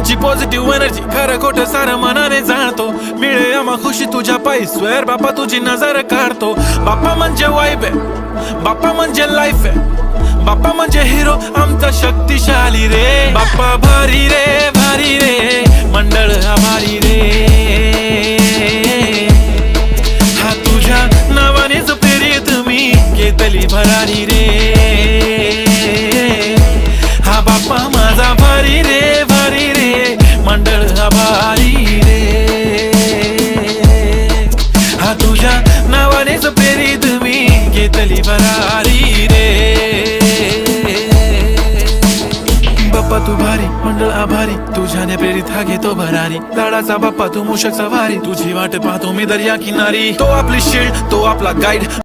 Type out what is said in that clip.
तुझी positive energy खरं खोटं सारं मनाने जाणतो. मिळे आम्हा खुशी तुझ्या पायी स्वेअर बाप्पा तुझी नजर काढतो. बाप्पा म्हणजे वाईब आहे, बाप्पा म्हणजे लाईफ आहे, बाप्पा म्हणजे हिरो आमचा शक्तिशाली रे. बाप्पा भारी रे भारी रे मंडळ आभारी रे. हा तुझ्या नावानेच प्रेरित मी घेतली भरारी रे. हा बाप्पा माझा भारी रे भारी रे मंडळ आभारी रे. हा तुझ्या नावानेच प्रेरित मी घेतली भरारी रे. बाप्पा तू भारी मंडळ आभारी तुझ्याने प्रेरित हा घेतो भरारी. लाडाचा बाप्पा तू मूषक सवारी तुझी वाट पाहतो मी दर्या किनारी. तो आपली शील्ड तो आपला गाईड